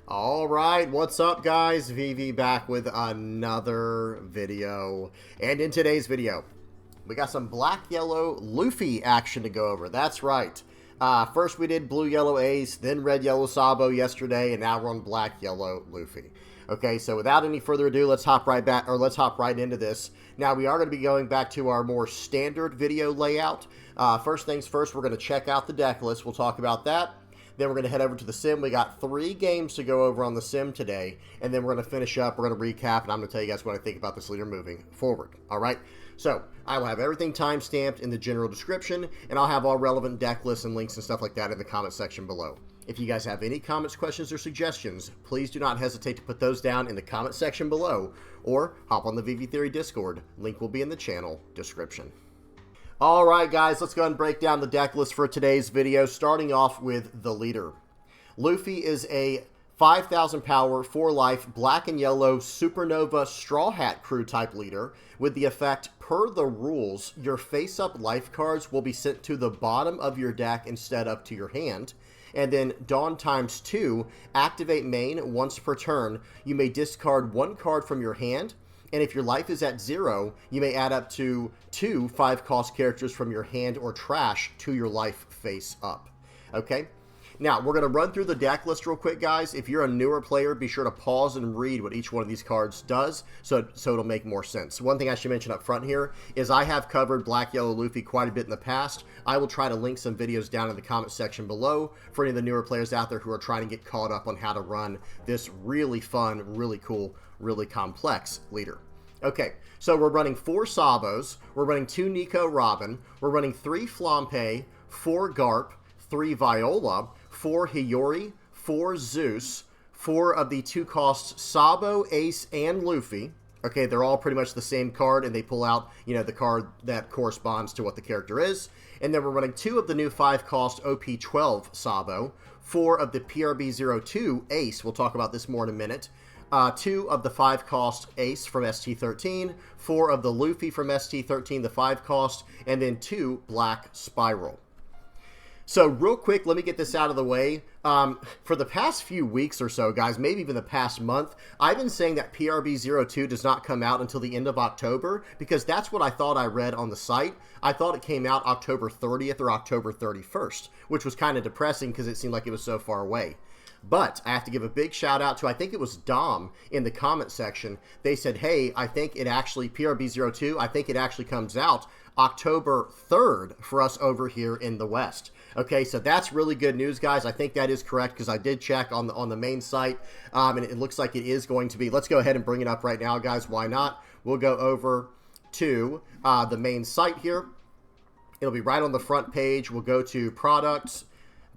All right, what's up guys? VV back with another video. And in today's video, we got some black yellow Luffy action to go over. That's right. First we did blue yellow Ace, then red yellow Sabo yesterday, and now we're on black yellow Luffy. Okay, so without any further ado, let's hop right into this. Now we are going to be going back to our more standard video layout. First things first, we're going to check out the deck list. We'll talk about that. Then we're going to head over to the sim. We got 3 games to go over on the sim today. And then we're going to finish up. We're going to recap. And I'm going to tell you guys what I think about this leader moving forward. All right. So I will have everything time-stamped in the general description. And I'll have all relevant deck lists and links and stuff like that in the comment section below. If you guys have any comments, questions, or suggestions, please do not hesitate to put those down in the comment section below. Or hop on the VV Theory Discord. Link will be in the channel description. Alright guys, let's go ahead and break down the deck list for today's video, starting off with the leader. Luffy is a 5,000 power, 4 life, black and yellow Supernova Straw Hat Crew type leader with the effect, per the rules, your face-up life cards will be sent to the bottom of your deck instead of to your hand. And then Dawn ×2, activate main once per turn. You may discard 1 card from your hand. And if your life is at 0, you may add up to 2 5-cost characters from your hand or trash to your life face up. Okay? Now, we're going to run through the deck list real quick, guys. If you're a newer player, be sure to pause and read what each one of these cards does so it'll make more sense. One thing I should mention up front here is I have covered Black Yellow Luffy quite a bit in the past. I will try to link some videos down in the comment section below for any of the newer players out there who are trying to get caught up on how to run this really fun, really cool, really complex leader. Okay, so we're running 4 Sabos, we're running 2 Nico Robin, we're running 3 Flampe, 4 Garp, 3 Viola, 4 Hiyori, 4 Zeus, 4 of the 2 costs Sabo, Ace, and Luffy. Okay, they're all pretty much the same card, and they pull out, you know, the card that corresponds to what the character is. And then we're running 2 of the new 5-cost OP12 Sabo, 4 of the PRB02 Ace, we'll talk about this more in a minute, 2 of the 5-cost Ace from ST13, 4 of the Luffy from ST13, the 5-cost, and then 2 Black Spiral. So real quick, let me get this out of the way. For the past few weeks or so, guys, maybe even the past month, I've been saying that PRB02 does not come out until the end of October because that's what I thought I read on the site. I thought it came out October 30th or October 31st, which was kind of depressing because it seemed like it was so far away. But I have to give a big shout out to, I think it was Dom in the comment section. They said, hey, I think it actually, PRB02, I think it actually comes out October 3rd for us over here in the West. Okay, so that's really good news, guys. I think that is correct because I did check on the main site, and it looks like it is going to be. Let's go ahead and bring it up right now, guys. Why not? We'll go over to the main site here. It'll be right on the front page. We'll go to products.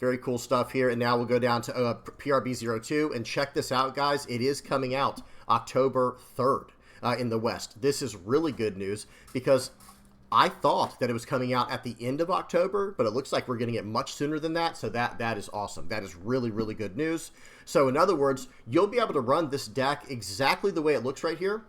Very cool stuff here. And now we'll go down to PRB02 and check this out, guys. It is coming out October 3rd in the West. This is really good news because I thought that it was coming out at the end of October, but it looks like we're getting it much sooner than that. So that is awesome. That is really, really good news. So in other words, you'll be able to run this deck exactly the way it looks right here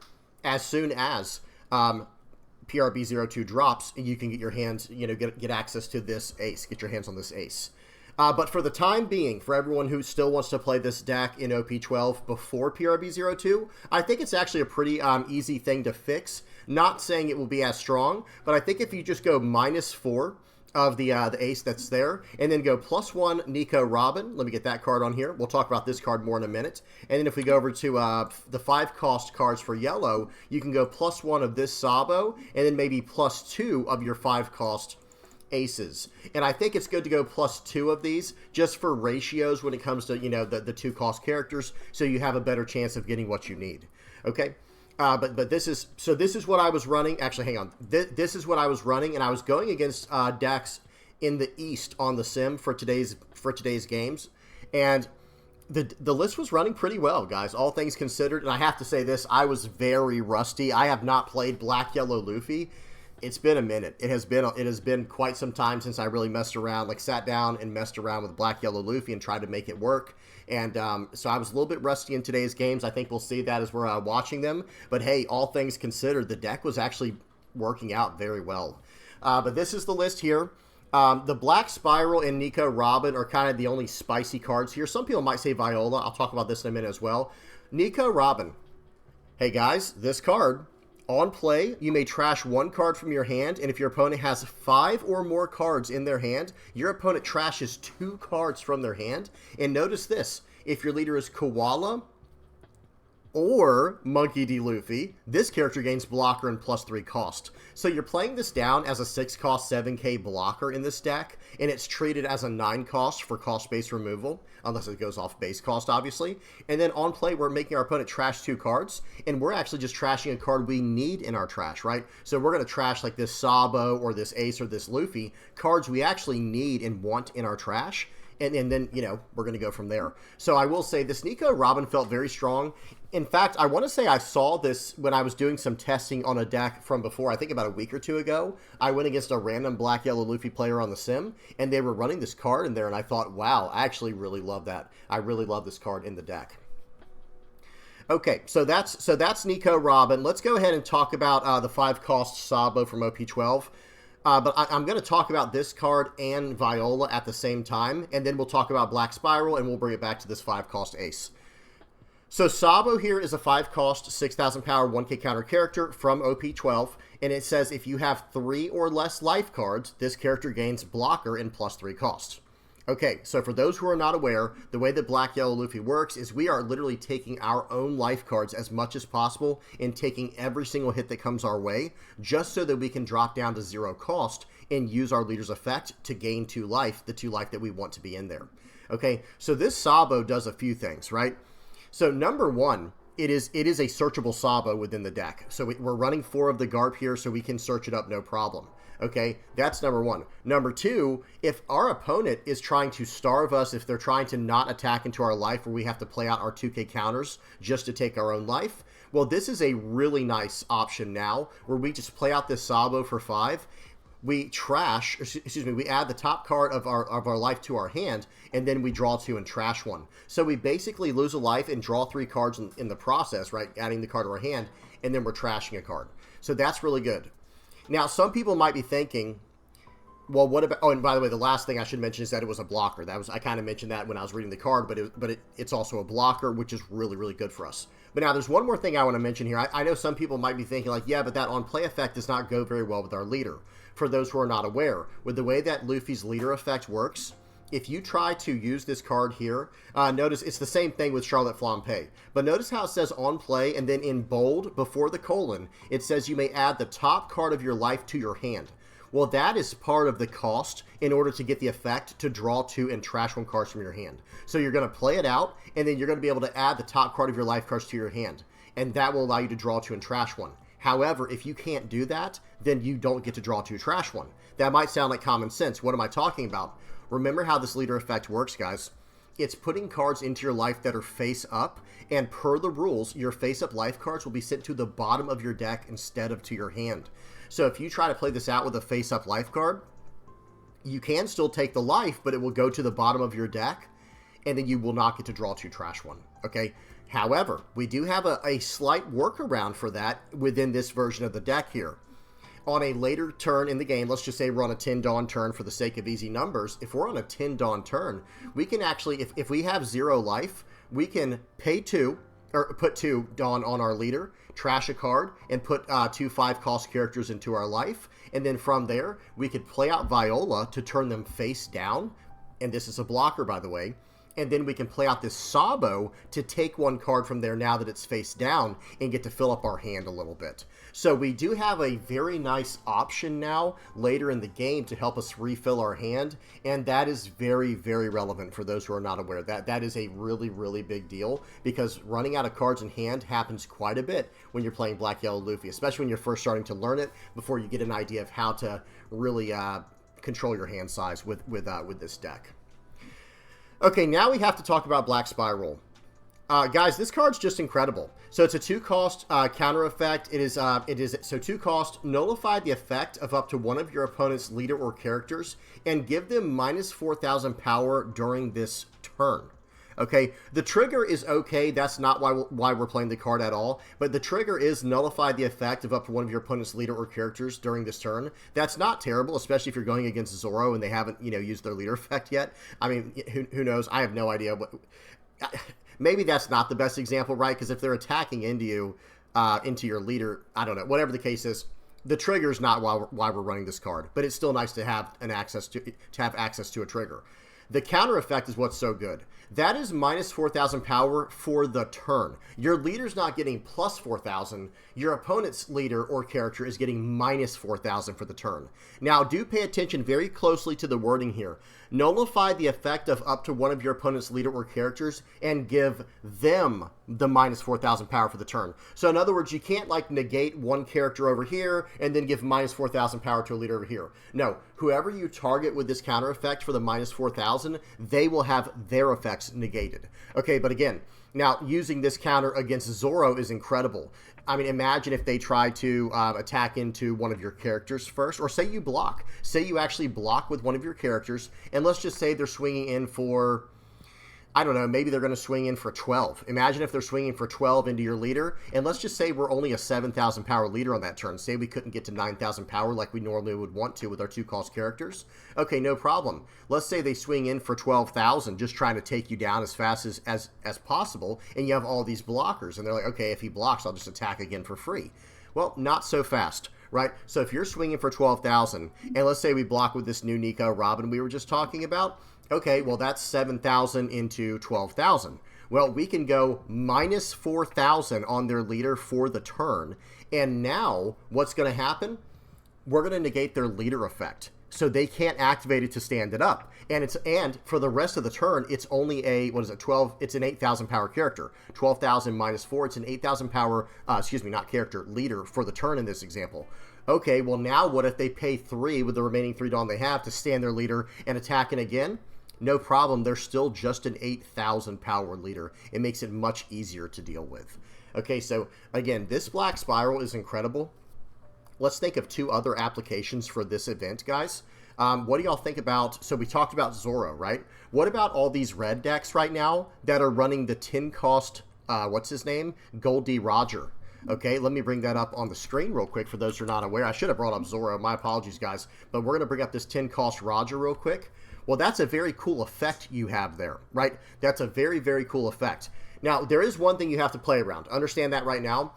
as soon as PRB02 drops, and you can get your hands, you know, get access to this ace, get your hands on this ace. But for the time being, for everyone who still wants to play this deck in OP12 before PRB02, I think it's actually a pretty easy thing to fix. Not saying it will be as strong, but I think if you just go -4 of the ace that's there, and then go +1 Nico Robin, let me get that card on here. We'll talk about this card more in a minute. And then if we go over to the 5-cost cards for yellow, you can go +1 of this Sabo, and then maybe +2 of your 5-cost aces. And I think it's good to go +2 of these just for ratios when it comes to, you know, the 2-cost characters, so you have a better chance of getting what you need. Okay, but this is what I was running. Actually, hang on, this is what I was running, and I was going against decks in the East on the sim for today's games, and the list was running pretty well, guys, all things considered. And I have to say this, I was very rusty. I have not played Black Yellow Luffy. It's been a minute. It has been quite some time since I really messed around, like sat down and messed around with Black Yellow Luffy and tried to make it work. And so I was a little bit rusty in today's games. I think we'll see that as we're watching them. But hey, all things considered, the deck was actually working out very well. But this is the list here. The Black Spiral and Nico Robin are kind of the only spicy cards here. Some people might say Viola. I'll talk about this in a minute as well. Nico Robin. Hey guys, this card, on play, you may trash one card from your hand, and if your opponent has 5 or more cards in their hand, your opponent trashes 2 cards from their hand. And notice this, if your leader is Koala or Monkey D. Luffy, this character gains blocker and +3 cost. So you're playing this down as a 6 cost 7k blocker in this deck, and it's treated as a 9 cost for cost-based removal, unless it goes off base cost, obviously. And then on play, we're making our opponent trash 2 cards, and we're actually just trashing a card we need in our trash, right? So we're going to trash like this Sabo or this Ace or this Luffy, cards we actually need and want in our trash. And then, you know, we're going to go from there. So I will say this Nico Robin felt very strong. In fact, I want to say I saw this when I was doing some testing on a deck from before, I think about a week or 2 ago. I went against a random Black Yellow Luffy player on the sim, and they were running this card in there, and I thought, wow, I actually really love that. I really love this card in the deck. Okay, so that's Nico Robin. Let's go ahead and talk about the 5-cost Sabo from OP12. But I'm going to talk about this card and Viola at the same time, and then we'll talk about Black Spiral, and we'll bring it back to this 5-cost Ace. So Sabo here is a 5-cost, 6,000 power, 1k counter character from OP12, and it says if you have 3 or less life cards, this character gains blocker and +3 cost. Okay, so for those who are not aware, the way that Black Yellow Luffy works is we are literally taking our own life cards as much as possible and taking every single hit that comes our way, just so that we can drop down to 0 cost and use our leader's effect to gain 2 life, the 2 life that we want to be in there. Okay, so this Sabo does a few things, right? So number 1, it is a searchable Sabo within the deck. So we're running 4 of the Garp here, so we can search it up no problem. Okay, that's number 1. Number 2, if our opponent is trying to starve us, if they're trying to not attack into our life where we have to play out our 2k counters just to take our own life, well, this is a really nice option now where we just play out this Sabo for 5. We trash, excuse me, we add the top card of our life to our hand, and then we draw 2 and trash 1. So we basically lose a life and draw 3 cards in the process, right? Adding the card to our hand, and then we're trashing a card. So that's really good. Now, some people might be thinking, well, what about... Oh, and by the way, the last thing I should mention is that it was a blocker. I kind of mentioned that when I was reading the card, but it's also a blocker, which is really, really good for us. But now, there's one more thing I want to mention here. I know some people might be thinking, like, yeah, but that on-play effect does not go very well with our leader. For those who are not aware, with the way that Luffy's leader effect works, if you try to use this card here, notice it's the same thing with Charlotte Flampe. But notice how it says on play, and then in bold, before the colon, it says you may add the top card of your life to your hand. Well, that is part of the cost in order to get the effect to draw 2 and trash 1 cards from your hand. So you're going to play it out, and then you're going to be able to add the top card of your life cards to your hand. And that will allow you to draw 2 and trash 1. However, if you can't do that, then you don't get to draw 2, trash 1. That might sound like common sense. What am I talking about? Remember how this leader effect works, guys. It's putting cards into your life that are face up, and per the rules, your face up life cards will be sent to the bottom of your deck instead of to your hand. So if you try to play this out with a face up life card, you can still take the life, but it will go to the bottom of your deck, and then you will not get to draw 2, trash 1. Okay? However, we do have a slight workaround for that within this version of the deck here. On a later turn in the game, let's just say we're on a 10 Dawn turn for the sake of easy numbers. If we're on a 10 Dawn turn, we can actually, if we have 0 life, we can pay 2, or put 2 Dawn on our leader, trash a card, and put 2 5-cost characters into our life. And then from there, we could play out Viola to turn them face down. And this is a blocker, by the way. And then we can play out this Sabo to take 1 card from there now that it's face down and get to fill up our hand a little bit. So we do have a very nice option now later in the game to help us refill our hand, and that is very, very relevant for those who are not aware. That is a really, really big deal, because running out of cards in hand happens quite a bit when you're playing Black Yellow Luffy, especially when you're first starting to learn it before you get an idea of how to really control your hand size with this deck. Okay, now we have to talk about Black Spiral. Guys, this card's just incredible. So it's a 2-cost counter effect. It is so 2 cost, nullify the effect of up to one of your opponent's leader or characters and give them -4,000 power during this turn. Okay, the trigger is okay. That's not why we're playing the card at all. But the trigger is nullify the effect of up to one of your opponent's leader or characters during this turn. That's not terrible, especially if you're going against Zoro and they haven't, used their leader effect yet. I mean, who knows? I have no idea. Maybe that's not the best example, right? Because if they're attacking into you, into your leader, I don't know. Whatever the case is, the trigger is not why we're running this card. But it's still nice to have access to a trigger. The counter effect is what's so good. That is minus 4,000 power for the turn. Your leader's not getting plus 4,000. Your opponent's leader or character is getting minus 4,000 for the turn. Now, do pay attention very closely to the wording here. Nullify the effect of up to one of your opponent's leader or characters and give them the minus 4,000 power for the turn. So in other words, you can't like negate one character over here and then give minus 4,000 power to a leader over here. No, whoever you target with this counter effect for the minus 4,000, they will have their effects negated. Okay, but again, now using this counter against Zoro is incredible. I mean, imagine if they try to attack into one of your characters first, or say you block. Say you actually block with one of your characters, and let's just say they're swinging in for, I don't know, maybe they're going to swing in for 12. Imagine if they're swinging for 12 into your leader, and let's just say we're only a 7,000 power leader on that turn. Say we couldn't get to 9,000 power like we normally would want to with our 2-cost characters. Okay, no problem. Let's say they swing in for 12,000, just trying to take you down as fast as possible, and you have all these blockers, and they're like, okay, if he blocks, I'll just attack again for free. Well, not so fast, right? So if you're swinging for 12,000, and let's say we block with this new Nico Robin we were just talking about, okay, well, that's 7,000 into 12,000. Well, we can go minus 4,000 on their leader for the turn. And now what's going to happen? We're going to negate their leader effect. So they can't activate it to stand it up. And for the rest of the turn, it's only a, what is it, 12, it's an 8,000 power character. 12,000 minus 4, it's an 8,000 power, not character, leader for the turn in this example. Okay, well now what if they pay 3 with the remaining 3 Dawn they have to stand their leader and attack it again? No problem, they're still just an 8,000 power leader. It makes it much easier to deal with. Okay, so again, this Black Spiral is incredible. Let's think of 2 other applications for this event, guys. What do y'all think about, so we talked about Zoro, right? What about all these red decks right now that are running the 10-cost, what's his name? Goldie Roger. Okay, let me bring that up on the screen real quick for those who are not aware. I should have brought up Zoro, my apologies, guys. But we're going to bring up this 10-cost Roger real quick. Well, that's a very cool effect you have there, right? That's a very, very cool effect. Now, there is one thing you have to play around. Understand that right now.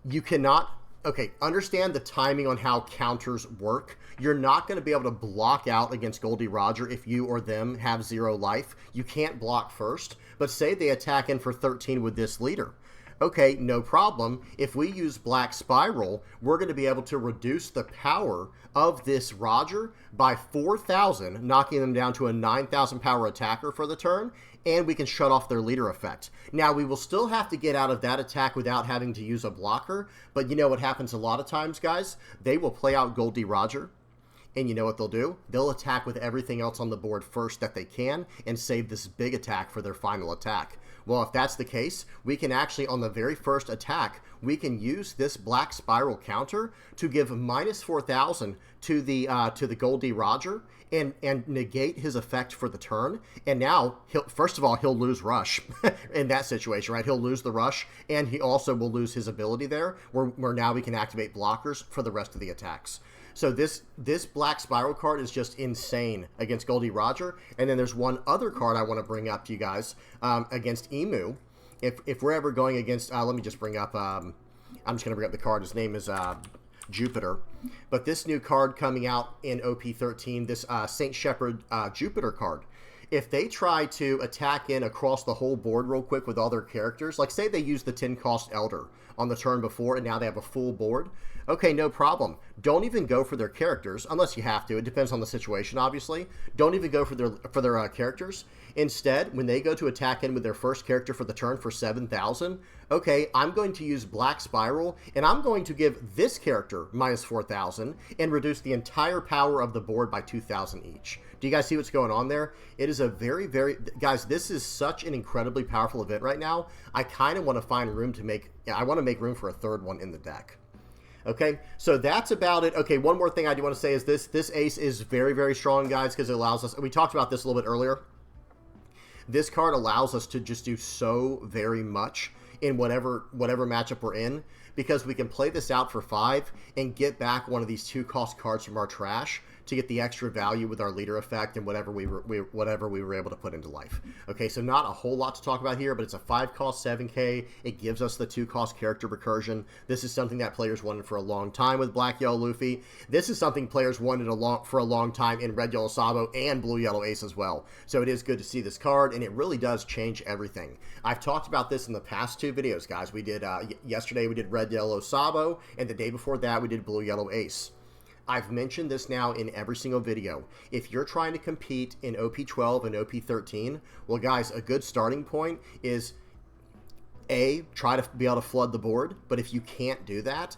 You cannot, okay, understand the timing on how counters work. You're not going to be able to block out against Goldie Roger if you or them have 0 life. You can't block first, but say they attack in for 13 with this leader. Okay, no problem. If we use Black Spiral, we're going to be able to reduce the power of this Roger by 4,000, knocking them down to a 9,000 power attacker for the turn, and we can shut off their leader effect. Now, we will still have to get out of that attack without having to use a blocker, but you know what happens a lot of times, guys? They will play out Goldie Roger, and you know what they'll do? They'll attack with everything else on the board first that they can and save this big attack for their final attack. Well, if that's the case, we can actually, on the very first attack, we can use this Black Spiral counter to give minus 4,000 to the Goldie Roger and negate his effect for the turn. And now, first of all, he'll lose Rush in that situation, right? He'll lose the Rush, and he also will lose his ability there, where now we can activate blockers for the rest of the attacks. So this Black Spiral card is just insane against Goldie Roger. And then there's one other card I want to bring up to you guys against Imu. If we're ever going against, let me just bring up, I'm just going to bring up the card. His name is Jupiter. But this new card coming out in OP13, this Saint Shepherd Jupiter card. If they try to attack in across the whole board real quick with all their characters, like say they use the 10-cost Elder on the turn before and now they have a full board, okay, no problem. Don't even go for their characters, unless you have to. It depends on the situation, obviously. Don't even go for their characters. Instead, when they go to attack in with their first character for the turn for 7,000, okay, I'm going to use Black Spiral, and I'm going to give this character minus 4,000 and reduce the entire power of the board by 2,000 each. Do you guys see what's going on there? It is a very, very... Guys, this is such an incredibly powerful event right now. I kind of want to find room to make... I want to make room for a third one in the deck. Okay, so that's about it. Okay, one more thing I do want to say is this ace is very, very strong, guys, because it allows us... We talked about this a little bit earlier. This card allows us to just do so very much in whatever matchup we're in, because we can play this out for 5 and get back one of these 2-cost cards from our trash to get the extra value with our leader effect and whatever we were able to put into life. Okay, so not a whole lot to talk about here, but it's a 5-cost 7K. It gives us the 2-cost character recursion. This is something that players wanted for a long time with Black Yellow Luffy. This is something players wanted for a long time in Red Yellow Sabo and Blue Yellow Ace as well. So it is good to see this card, and it really does change everything. I've talked about this in the past 2 videos, guys. We did yesterday we did Red Yellow Sabo, and the day before that we did Blue Yellow Ace. I've mentioned this now in every single video. If you're trying to compete in OP12 and OP13, well, guys, a good starting point is A, try to be able to flood the board. But if you can't do that,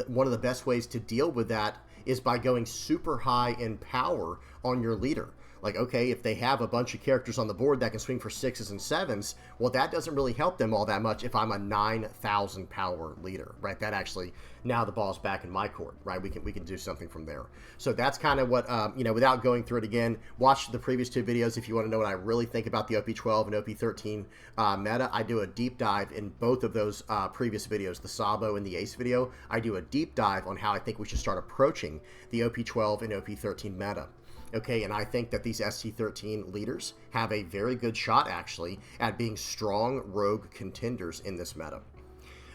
one of the best ways to deal with that is by going super high in power on your leader. Like, okay, if they have a bunch of characters on the board that can swing for 6s and 7s, well, that doesn't really help them all that much if I'm a 9,000 power leader, right? That actually, now the ball's back in my court, right? We can do something from there. So that's kind of what, you know, without going through it again, watch the previous 2 videos if you want to know what I really think about the OP12 and OP13 meta. I do a deep dive in both of those previous videos, the Sabo and the Ace video. I do a deep dive on how I think we should start approaching the OP12 and OP13 meta. Okay, and I think that these ST13 leaders have a very good shot, actually, at being strong rogue contenders in this meta.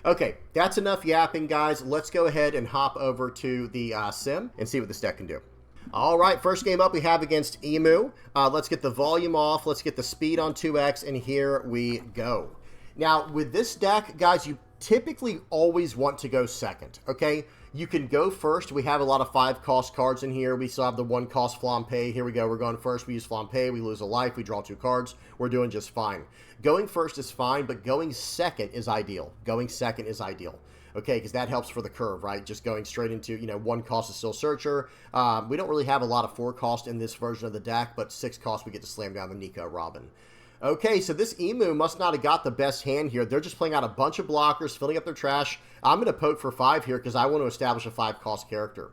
Okay, that's enough yapping, guys. Let's go ahead and hop over to the sim and see what this deck can do. All right, first game up we have against Imu. Let's get the volume off. Let's get the speed on 2x, and here we go. Now, with this deck, guys, you typically always want to go second, okay? You can go first. We have a lot of 5-cost cards in here. We still have the 1-cost Flampe. Here we go. We're going first. We use Flampe. We lose a life. We draw 2 cards. We're doing just fine. Going first is fine, but going second is ideal. Going second is ideal. Okay, because that helps for the curve, right? Just going straight into, you know, 1-cost is still Searcher. We don't really have a lot of 4-cost in this version of the deck, but 6-cost we get to slam down the Nico Robin. Okay, so this Imu must not have got the best hand here. They're just playing out a bunch of blockers, filling up their trash. I'm going to poke for 5 here because I want to establish a 5-cost character.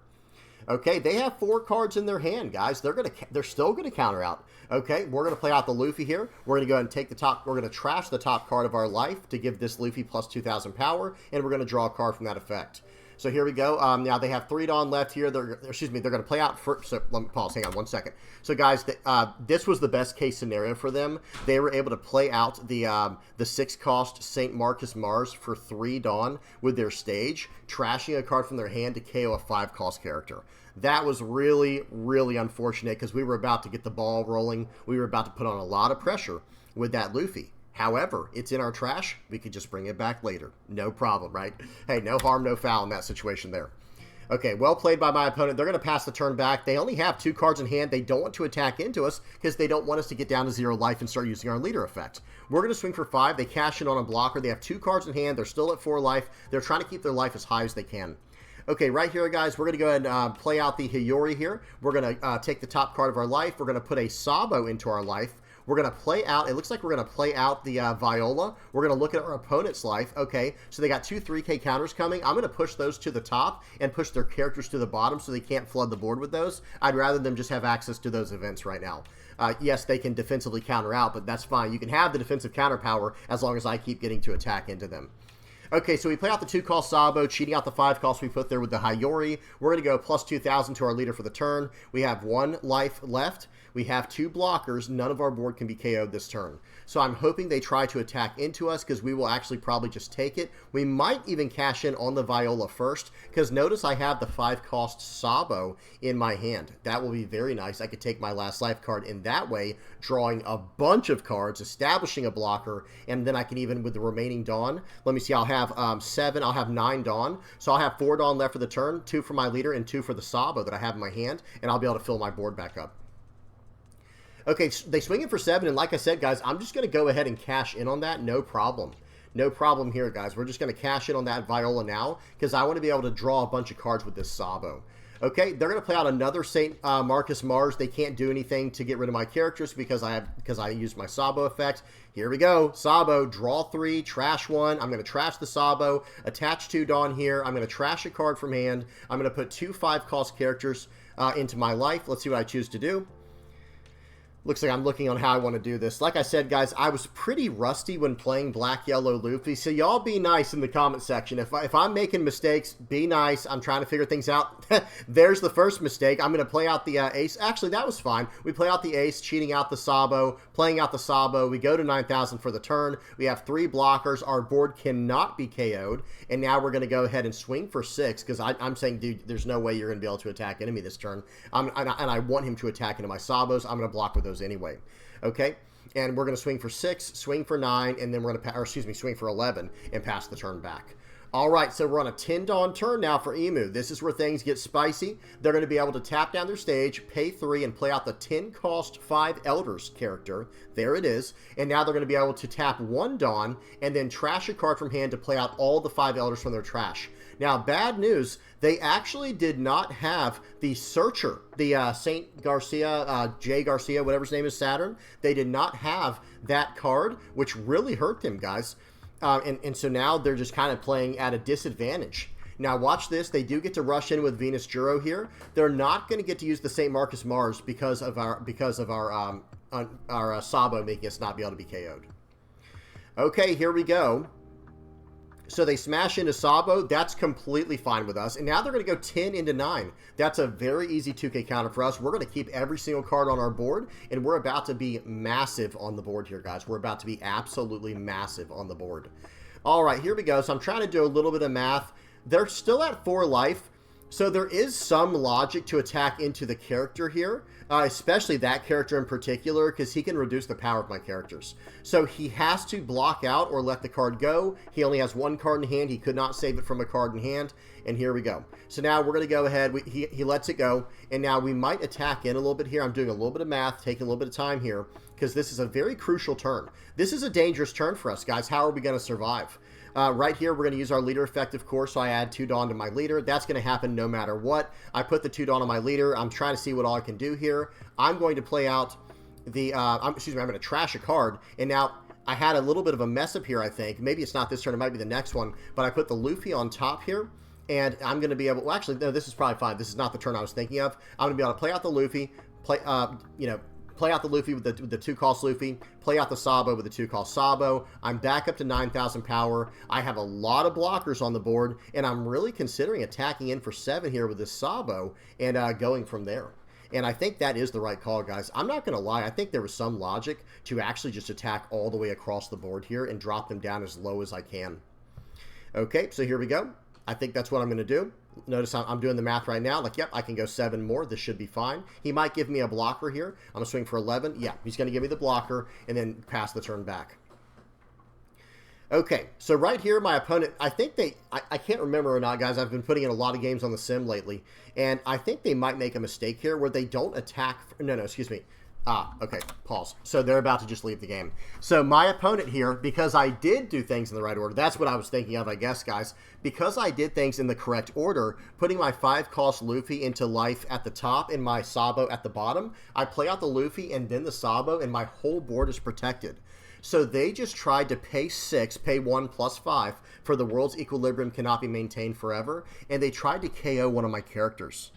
Okay, they have 4 cards in their hand, guys. They're still going to counter out. Okay, we're going to play out the Luffy here. We're going to go ahead and take the top. We're going to trash the top card of our life to give this Luffy plus 2,000 power, and we're going to draw a card from that effect. So here we go. Now they have 3 Dawn left here. They're going to play out first. So let me pause. Hang on 1 second. So guys, this was the best case scenario for them. They were able to play out the 6-cost St. Marcus Mars for 3 Dawn with their stage, trashing a card from their hand to KO a 5-cost character. That was really, really unfortunate because we were about to get the ball rolling. We were about to put on a lot of pressure with that Luffy. However, it's in our trash. We could just bring it back later. No problem, right? Hey, no harm, no foul in that situation there. Okay, well played by my opponent. They're going to pass the turn back. They only have 2 cards in hand. They don't want to attack into us because they don't want us to get down to 0 life and start using our leader effect. We're going to swing for 5. They cash in on a blocker. They have 2 cards in hand. They're still at 4 life. They're trying to keep their life as high as they can. Okay, right here, guys, we're going to go ahead and play out the Hiyori here. We're going to take the top card of our life. We're going to put a Sabo into our life. We're going to play out, it looks like we're going to play out the Viola. We're going to look at our opponent's life. Okay, so they got 2 3K counters coming. I'm going to push those to the top and push their characters to the bottom so they can't flood the board with those. I'd rather them just have access to those events right now. Yes, they can defensively counter out, but that's fine. You can have the defensive counter power as long as I keep getting to attack into them. Okay, so we play out the 2-cost Sabo, cheating out the 5-cost we put there with the Hiyori. We're going to go plus 2,000 to our leader for the turn. We have 1 life left. We have 2 blockers. None of our board can be KO'd this turn. So I'm hoping they try to attack into us because we will actually probably just take it. We might even cash in on the Viola first because notice I have the 5-cost Sabo in my hand. That will be very nice. I could take my last life card in that way, drawing a bunch of cards, establishing a blocker, and then I can even, with the remaining Dawn, let me see, I'll have 7, I'll have 9 Dawn. So I'll have 4 Dawn left for the turn, 2 for my leader, and 2 for the Sabo that I have in my hand, and I'll be able to fill my board back up. Okay, they swing it for 7, and like I said, guys, I'm just going to go ahead and cash in on that. No problem. No problem here, guys. We're just going to cash in on that Viola now because I want to be able to draw a bunch of cards with this Sabo. Okay, they're going to play out another St. Marcus Mars. They can't do anything to get rid of my characters because I used my Sabo effect. Here we go. Sabo, draw 3, trash 1. I'm going to trash the Sabo, attach 2 Dawn here. I'm going to trash a card from hand. I'm going to put 2 5-cost characters into my life. Let's see what I choose to do. Looks like I'm looking on how I want to do this. Like I said, guys, I was pretty rusty when playing Black Yellow Luffy, so y'all be nice in the comment section. If I'm making mistakes, be nice. I'm trying to figure things out. There's the first mistake. I'm going to play out the Ace. Actually, that was fine. We play out the Ace, cheating out the Sabo, playing out the Sabo. We go to 9,000 for the turn. We have 3 blockers. Our board cannot be KO'd, and now we're going to go ahead and swing for 6, because I'm saying, dude, there's no way you're going to be able to attack enemy this turn. And I want him to attack into my Sabos. I'm going to block with those anyway. Okay, and we're going to swing for 6, swing for 9, and then we're going to, swing for 11 and pass the turn back. All right, so we're on a 10 Dawn turn now for Imu. This is where things get spicy. They're going to be able to tap down their stage, pay 3, and play out the 10 cost 5 Elders character. There it is. And now they're going to be able to tap 1 Dawn and then trash a card from hand to play out all the 5 Elders from their trash. Now, bad news, they actually did not have the Searcher, the St. Garcia, J. Garcia, whatever his name is, Saturn. They did not have that card, which really hurt them, guys. And so now they're just kind of playing at a disadvantage. Now, watch this. They do get to rush in with Venus Juro here. They're not going to get to use the St. Marcus Mars because of our Sabo making us not be able to be KO'd. Okay, here we go. So they smash into Sabo. That's completely fine with us. And now they're going to go 10 into 9. That's a very easy 2K counter for us. We're going to keep every single card on our board, and we're about to be massive on the board here, guys. We're about to be absolutely massive on the board. All right, here we go. So I'm trying to do a little bit of math. They're still at 4 life, so there is some logic to attack into the character here, especially that character in particular, because he can reduce the power of my characters. So he has to block out or let the card go. He only has 1 card in hand. He could not save it from a card in hand. And here we go. So now we're going to go ahead. He lets it go. And now we might attack in a little bit here. I'm doing a little bit of math, taking a little bit of time here, because this is a very crucial turn. This is a dangerous turn for us, guys. How are we going to survive? Right here, we're going to use our leader effect, of course, so I add 2 Dawn to my leader. That's going to happen no matter what. I put the 2 Dawn on my leader. I'm trying to see what all I can do here. I'm going to play out the, I'm going to trash a card, and now I had a little bit of a mess up here, I think. Maybe it's not this turn, it might be the next one, but I put the Luffy on top here, and I'm going to be able, well, actually, no, this is probably fine. This is not the turn I was thinking of. I'm going to be able to play out the Luffy, play out the Luffy with the 2-cost Luffy, play out the Sabo with the 2-cost Sabo. I'm back up to 9,000 power. I have a lot of blockers on the board, and I'm really considering attacking in for 7 here with this Sabo and going from there. And I think that is the right call, guys. I'm not going to lie. I think there was some logic to actually just attack all the way across the board here and drop them down as low as I can. Okay, so here we go. I think that's what I'm going to do. Notice I'm doing the math right now. Like, yep, I can go 7 more. This should be fine. He might give me a blocker here. I'm going to swing for 11. Yeah, he's going to give me the blocker and then pass the turn back. Okay, so right here, my opponent, I think I can't remember or not, guys. I've been putting in a lot of games on the sim lately, and I think they might make a mistake here where they don't attack. No, excuse me. Okay, pause. So they're about to just leave the game. So my opponent here, because I did do things in the right order, that's what I was thinking of, I guess, guys. Because I did things in the correct order, putting my 5-cost Luffy into life at the top and my Sabo at the bottom, I play out the Luffy and then the Sabo, and my whole board is protected. So they just tried to pay 6, pay 1 plus 5 for the world's equilibrium cannot be maintained forever, and they tried to KO one of my characters.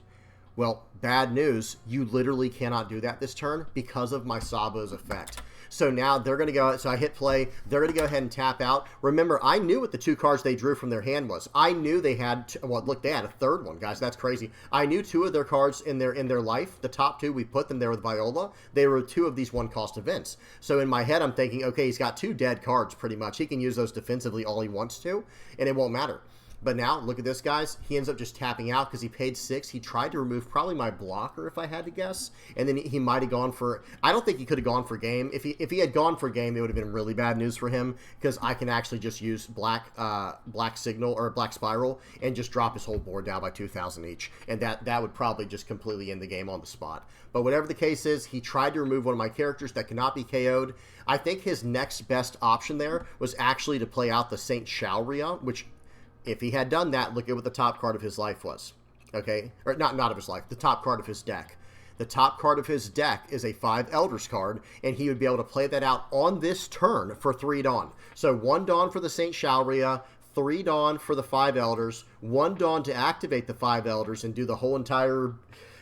Well, bad news, you literally cannot do that this turn because of my Sabo's effect. So now they're going to go, so I hit play, they're going to go ahead and tap out. Remember, I knew what the 2 cards they drew from their hand was. I knew they had, well, look, they had a 3rd one, guys, that's crazy. I knew 2 of their cards in their life, the top 2, we put them there with Viola. They were 2 of these 1-cost events. So in my head, I'm thinking, okay, he's got 2 dead cards pretty much. He can use those defensively all he wants to, and it won't matter. But now, look at this, guys. He ends up just tapping out because he paid 6. He tried to remove probably my blocker, if I had to guess. And then he might have gone for... I don't think he could have gone for game. If he had gone for game, it would have been really bad news for him because I can actually just use black signal or black spiral and just drop his whole board down by 2,000 each. And that would probably just completely end the game on the spot. But whatever the case is, he tried to remove one of my characters that cannot be KO'd. I think his next best option there was actually to play out the Saint Shaoria, which... if he had done that, look at what the top card of his life was. Okay? Or not of his life, the top card of his deck. The top card of his deck is a 5 Elders card, and he would be able to play that out on this turn for 3 Dawn. So 1 Dawn for the Saint Shaoria, 3 Dawn for the 5 Elders, 1 Dawn to activate the 5 Elders and do the whole entire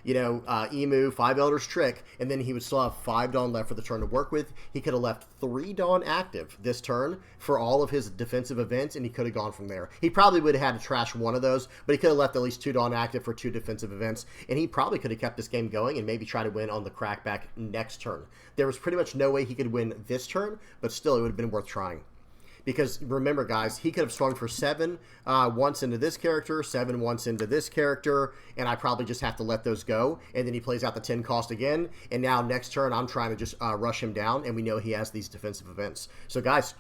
Imu, 5 Elders Trick, and then he would still have 5 Dawn left for the turn to work with. He could have left 3 Dawn active this turn for all of his defensive events, and he could have gone from there. He probably would have had to trash one of those, but he could have left at least 2 Dawn active for 2 defensive events, and he probably could have kept this game going and maybe try to win on the crackback next turn. There was pretty much no way he could win this turn, but still it would have been worth trying. Because remember, guys, he could have swung for 7 once into this character, 7 once into this character, and I probably just have to let those go. And then he plays out the 10 cost again, and now next turn I'm trying to just rush him down, and we know he has these defensive events. So, guys,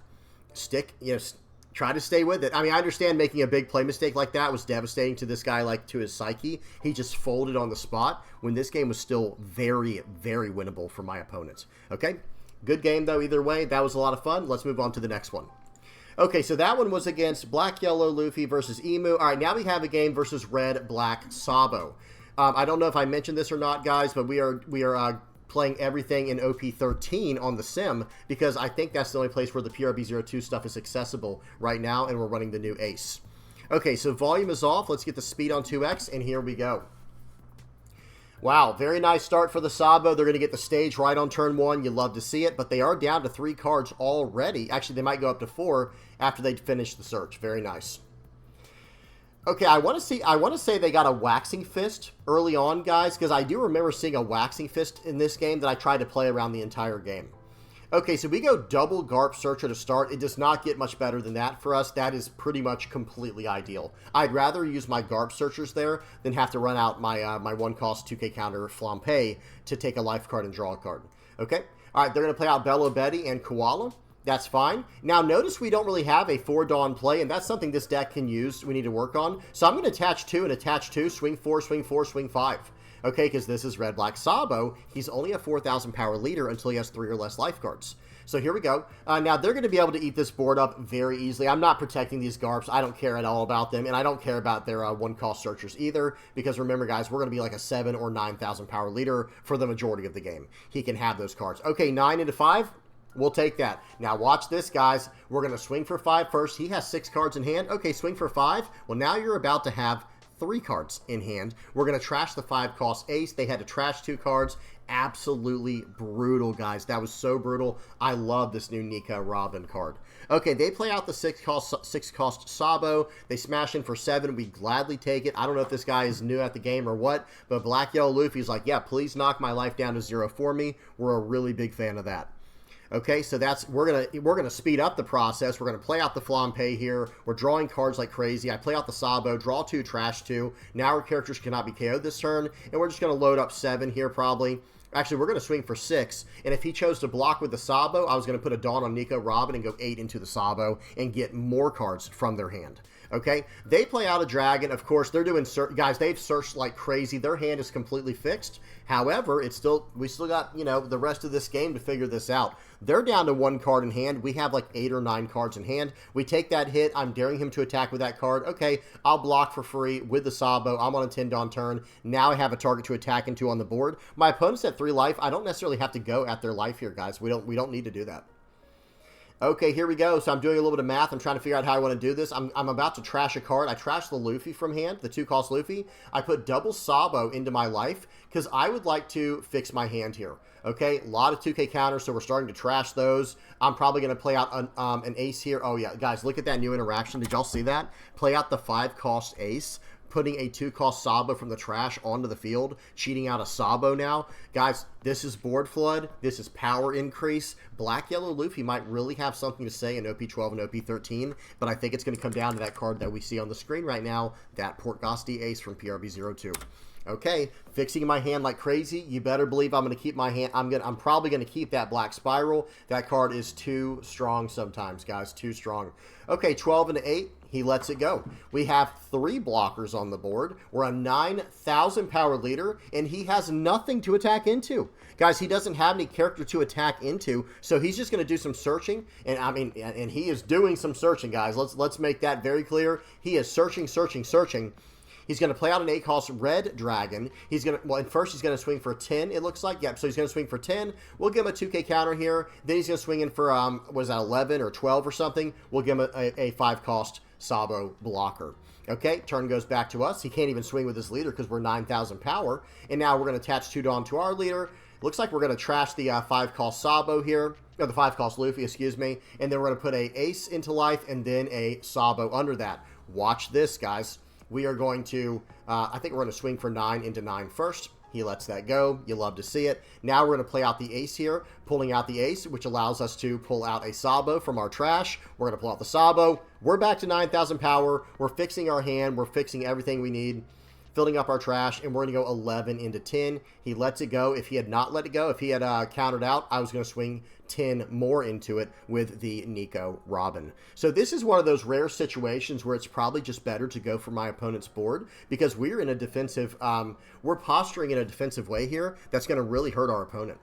try to stay with it. I mean, I understand making a big play mistake like that was devastating to this guy, like to his psyche. He just folded on the spot when this game was still very, very winnable for my opponents. Okay, good game though. Either way, that was a lot of fun. Let's move on to the next one. Okay, so that one was against Black Yellow Luffy versus Imu. All right, now we have a game versus Red Black Sabo. I don't know if I mentioned this or not, guys, but we are playing everything in OP13 on the sim because I think that's the only place where the PRB02 stuff is accessible right now, and we're running the new Ace. Okay, so volume is off. Let's get the speed on 2x, and here we go. Wow, very nice start for the Sabo. They're going to get the stage right on turn 1. You love to see it, but they are down to 3 cards already. Actually, they might go up to 4 after they finish the search. Very nice. Okay, I want to say they got a Waxing Fist early on, guys, because I do remember seeing a Waxing Fist in this game that I tried to play around the entire game. Okay, so we go double Garp Searcher to start. It does not get much better than that for us. That is pretty much completely ideal. I'd rather use my Garp Searchers there than have to run out my my 1-cost 2k counter Flampe to take a life card and draw a card. Okay, all right, they're going to play out Bello Betty and Koala. That's fine. Now, notice we don't really have a 4 Dawn play, and that's something this deck can use. We need to work on. So I'm going to attach 2 and attach 2, swing 4, swing 4, swing 5. Okay, because this is Red Black Sabo. He's only a 4,000 power leader until he has 3 or less life cards. So here we go. Now, they're going to be able to eat this board up very easily. I'm not protecting these Garps. I don't care at all about them, and I don't care about their 1-cost searchers either, because remember, guys, we're going to be like a 7 or 9,000 power leader for the majority of the game. He can have those cards. Okay, 9 into 5. We'll take that. Now, watch this, guys. We're going to swing for 5 first. He has 6 cards in hand. Okay, swing for 5. Well, now you're about to have 3 cards in hand. We're going to trash the 5-cost Ace. They had to trash 2 cards. Absolutely brutal, guys. That was so brutal. I love this new Nika Robin card. Okay, they play out the 6-cost Sabo. They smash in for 7. We gladly take it. I don't know if this guy is new at the game or what, but Black Yellow Luffy's like, yeah, please knock my life down to 0 for me. We're a really big fan of that. Okay, so we're gonna speed up the process. We're gonna play out the Flampe here. We're drawing cards like crazy. I play out the Sabo, draw 2, trash 2. Now our characters cannot be KO'd this turn, and we're just gonna load up 7 here probably. Actually, we're gonna swing for 6, and if he chose to block with the Sabo, I was gonna put a Dawn on Nico Robin and go 8 into the Sabo and get more cards from their hand. Okay, they play out a dragon. Of course, they're doing guys. They've searched like crazy. Their hand is completely fixed. However, we still got the rest of this game to figure this out. They're down to 1 card in hand. We have like 8 or 9 cards in hand. We take that hit. I'm daring him to attack with that card. Okay, I'll block for free with the Sabo. I'm on a 10 Dawn turn. Now I have a target to attack into on the board. My opponent's at 3 life. I don't necessarily have to go at their life here, guys. We don't need to do that. Okay, here we go. So I'm doing a little bit of math. I'm trying to figure out how I want to do this. I'm about to trash a card. I trashed the Luffy from hand, the 2-cost Luffy. I put double Sabo into my life because I would like to fix my hand here. Okay, a lot of 2K counters, so we're starting to trash those. I'm probably going to play out an Ace here. Oh, yeah, guys, look at that new interaction. Did y'all see that? Play out the 5-cost Ace, putting a 2-cost Sabo from the trash onto the field, cheating out a Sabo now. Guys, this is board flood. This is power increase. Black Yellow Luffy might really have something to say in OP12 and OP13, but I think it's going to come down to that card that we see on the screen right now, that Portgosti Ace from PRB02. Okay, fixing my hand like crazy. You better believe I'm going to keep my hand. I'm probably going to keep that Black Spiral. That card is too strong sometimes, guys. Too strong. Okay, 12 and 8. He lets it go. We have 3 blockers on the board. We're a 9,000 power leader, and he has nothing to attack into. Guys, he doesn't have any character to attack into, so he's just going to do some searching. And and he is doing some searching, guys. Let's make that very clear. He is searching. He's going to play out an 8-cost Red Dragon. He's going to, first he's going to swing for 10, it looks like. Yep, so he's going to swing for 10. We'll give him a 2K counter here. Then he's going to swing in for, what is that, 11 or 12 or something. We'll give him a 5-cost Sabo blocker. Okay, turn goes back to us. He can't even swing with his leader because we're 9,000 power. And now we're going to attach 2 Dawn to our leader. Looks like we're going to trash the 5-cost Sabo here. Or the 5-cost Luffy, excuse me. And then we're going to put a Ace into life and then a Sabo under that. Watch this, guys. We are going to, I think we're going to swing for 9 into 9 first. He lets that go. You love to see it. Now we're going to play out the Ace here, pulling out the Ace, which allows us to pull out a Sabo from our trash. We're going to pull out the Sabo. We're back to 9,000 power. We're fixing our hand. We're fixing everything we need, filling up our trash, and we're going to go 11 into 10. He lets it go. If he had not let it go, if he had countered out, I was going to swing 10 more into it with the Nico Robin. So this is one of those rare situations where it's probably just better to go for my opponent's board because we're in a defensive, we're posturing in a defensive way here that's going to really hurt our opponent.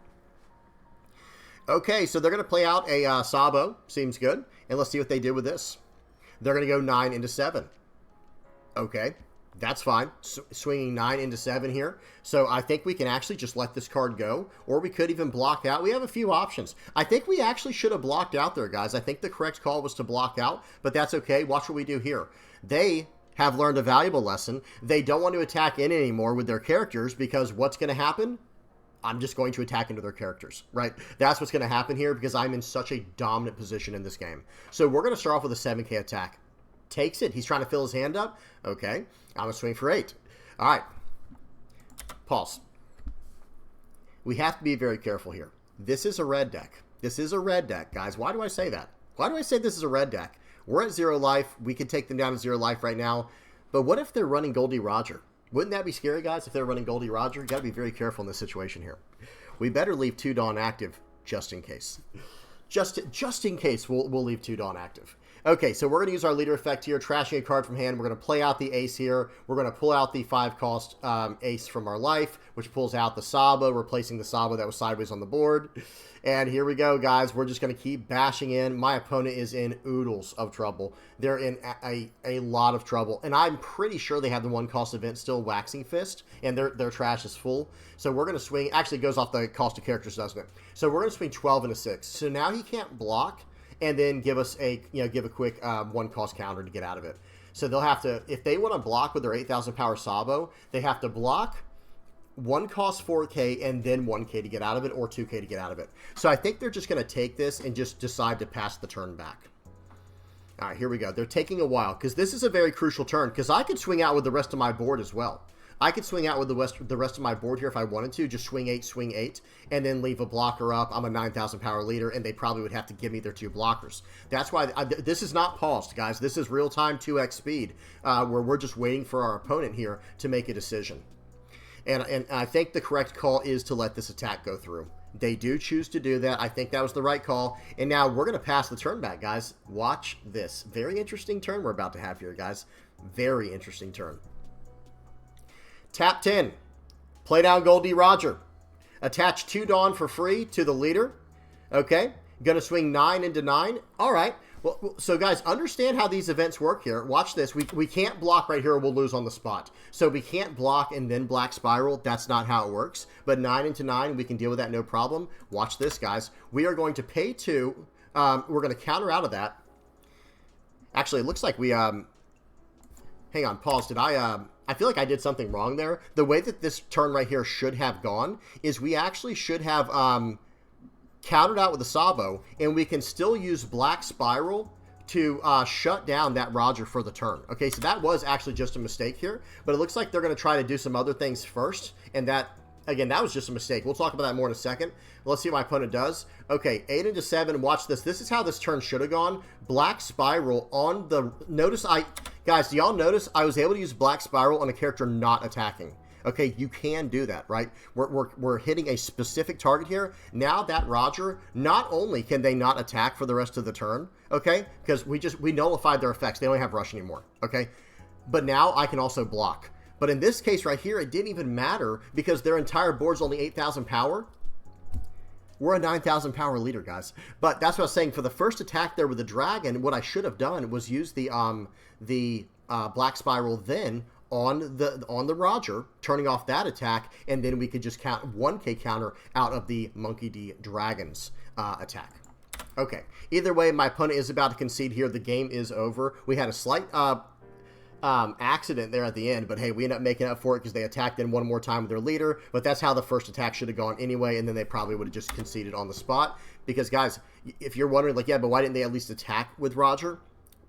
Okay, so they're going to play out a Sabo. Seems good. And let's see what they did with this. They're going to go 9 into 7. Okay. That's fine. Swinging 9 into 7 here. So I think we can actually just let this card go, or we could even block out. We have a few options. I think we actually should have blocked out there, guys. I think the correct call was to block out, but that's okay. Watch what we do here. They have learned a valuable lesson. They don't want to attack in anymore with their characters because what's going to happen? I'm just going to attack into their characters, right? That's what's going to happen here because I'm in such a dominant position in this game. So we're going to start off with a 7K attack. Takes it. He's trying to fill his hand up. Okay. I'm going to swing for 8. All right. Pause. We have to be very careful here. This is a red deck. This is a red deck, guys. Why do I say that? Why do I say this is a red deck? We're at 0 life. We could take them down to 0 life right now. But what if they're running Goldie Roger? Wouldn't that be scary, guys, if they're running Goldie Roger? You got to be very careful in this situation here. We better leave 2 Dawn active just in case. Just in case, we'll leave 2 Dawn active. Okay, so we're going to use our leader effect here, trashing a card from hand. We're going to play out the Ace here. We're going to pull out the 5-cost Ace from our life, which pulls out the Sabo, replacing the Sabo that was sideways on the board. And here we go, guys. We're just going to keep bashing in. My opponent is in oodles of trouble. They're in a lot of trouble. And I'm pretty sure they have the 1-cost event still, Waxing Fist, and their trash is full. So we're going to swing. Actually, it goes off the cost of characters, doesn't it? So we're going to swing 12 into 6. So now he can't block and then give us a, give a quick 1-cost counter to get out of it. So they'll have to, if they want to block with their 8,000 power Sabo, they have to block 1-cost 4K and then 1K to get out of it, or 2K to get out of it. So I think they're just going to take this and just decide to pass the turn back. All right, here we go. They're taking a while because this is a very crucial turn because I could swing out with the rest of my board as well. I could swing out with the rest of my board here if I wanted to, just swing 8, and then leave a blocker up. I'm a 9,000 power leader, and they probably would have to give me their 2 blockers. That's why this is not paused, guys. This is real-time 2x speed, where we're just waiting for our opponent here to make a decision. And I think the correct call is to let this attack go through. They do choose to do that. I think that was the right call. And now we're going to pass the turn back, guys. Watch this. Very interesting turn we're about to have here, guys. Very interesting turn. Tap 10. Play down Goldie Roger. Attach 2 Dawn for free to the leader. Okay. Going to swing 9 into 9. All right. Well, so guys, understand how these events work here. Watch this. We can't block right here or we'll lose on the spot. So we can't block and then Black Spiral. That's not how it works. But 9 into 9, we can deal with that no problem. Watch this, guys. We are going to pay 2. We're going to counter out of that. Actually, it looks like we... hang on. Pause. Did I feel like I did something wrong there. The way that this turn right here should have gone is we actually should have countered out with the Sabo, and we can still use Black Spiral to shut down that Roger for the turn. Okay, so that was actually just a mistake here, but it looks like they're going to try to do some other things first, and that, again, that was just a mistake. We'll talk about that more in a second. Let's see what my opponent does. Okay, 8 into 7. Watch this. This is how this turn should have gone. Black Spiral on the... Notice Guys, do y'all notice I was able to use Black Spiral on a character not attacking? Okay, you can do that, right? We're hitting a specific target here. Now that Roger, not only can they not attack for the rest of the turn, okay? Because we nullified their effects. They don't have rush anymore, okay? But now I can also block. But in this case right here, it didn't even matter because their entire board's only 8,000 power. We're a 9,000 power leader, guys. But that's what I was saying. For the first attack there with the dragon, what I should have done was use the Black Spiral then on the Roger, turning off that attack, and then we could just count 1K counter out of the Monkey D Dragon's attack. Okay. Either way, my opponent is about to concede here. The game is over. We had a slight accident there at the end, but hey, we end up making up for it because they attacked in one more time with their leader, but that's how the first attack should have gone anyway, and then they probably would have just conceded on the spot. Because, guys, if you're wondering, like, yeah, but why didn't they at least attack with Roger?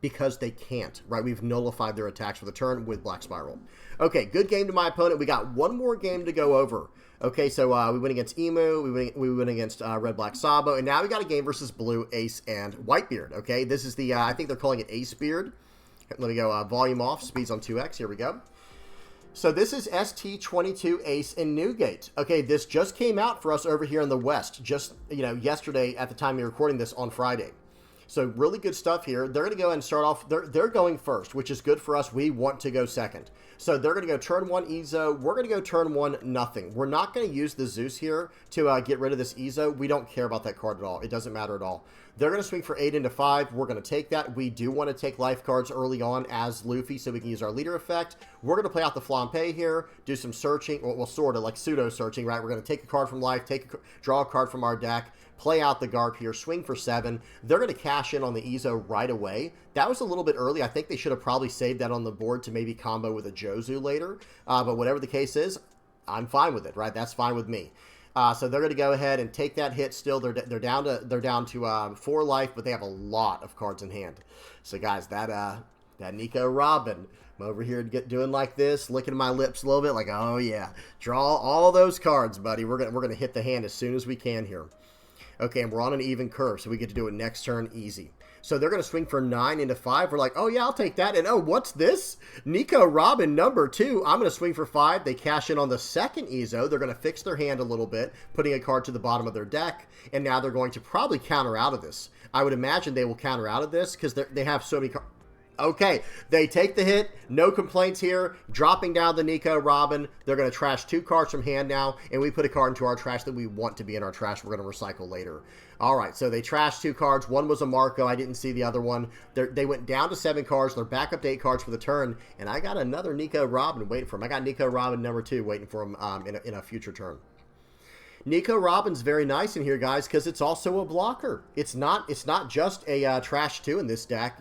Because they can't, right? We've nullified their attacks for the turn with Black Spiral. Okay, good game to my opponent. We got one more game to go over. Okay, so we went against Imu, we went against Red Black Sabo, and now we got a game versus Blue Ace and Whitebeard. Okay, this is the, I think they're calling it Ace Beard. Let me go volume off, speeds on 2x, here we go. So this is ST13 Ace and Newgate. Okay, this just came out for us over here in the West, just, yesterday at the time you're recording this on Friday. So really good stuff here. They're going to go ahead and start off. They're going first, which is good for us. We want to go second. So they're going to go turn 1 Ezo. We're going to go turn 1 nothing. We're not going to use the Zeus here to get rid of this Ezo. We don't care about that card at all. It doesn't matter at all. They're going to swing for 8 into 5. We're going to take that. We do want to take life cards early on as Luffy so we can use our leader effect. We're going to play out the Flampe here, do some searching, well, sort of like pseudo searching, right? We're going to take a card from life, draw a card from our deck, play out the Garp here, swing for 7. They're going to cash in on the Ezo right away. That was a little bit early. I think they should have probably saved that on the board to maybe combo with a Jozu later. But whatever the case is, I'm fine with it, right? That's fine with me. So they're going to go ahead and take that hit still. They're down to 4 life, but they have a lot of cards in hand. So guys, that Nico Robin, I'm over here doing like this, licking my lips a little bit, like, oh yeah, draw all those cards, buddy. We're gonna hit the hand as soon as we can here. Okay, and we're on an even curve, so we get to do it next turn easy. So they're going to swing for 9 into 5. We're like, oh yeah, I'll take that. And oh, what's this? Nico Robin number 2. I'm going to swing for 5. They cash in on the second Ezo. They're going to fix their hand a little bit, putting a card to the bottom of their deck. And now they're going to probably counter out of this. I would imagine they will counter out of this because they have so many cards. Okay, they take the hit, no complaints here, dropping down the Nico Robin. They're going to trash 2 cards from hand now, and we put a card into our trash that we want to be in our trash. We're going to recycle later. All right, so they trashed 2 cards. One was a Marco. I didn't see the other one. They went down to 7 cards. They're back up to 8 cards for the turn, and I got another Nico Robin waiting for him. I got Nico Robin number 2 waiting for him in a future turn. Nico Robin's very nice in here, guys, because it's also a blocker. It's not just a trash 2 in this deck,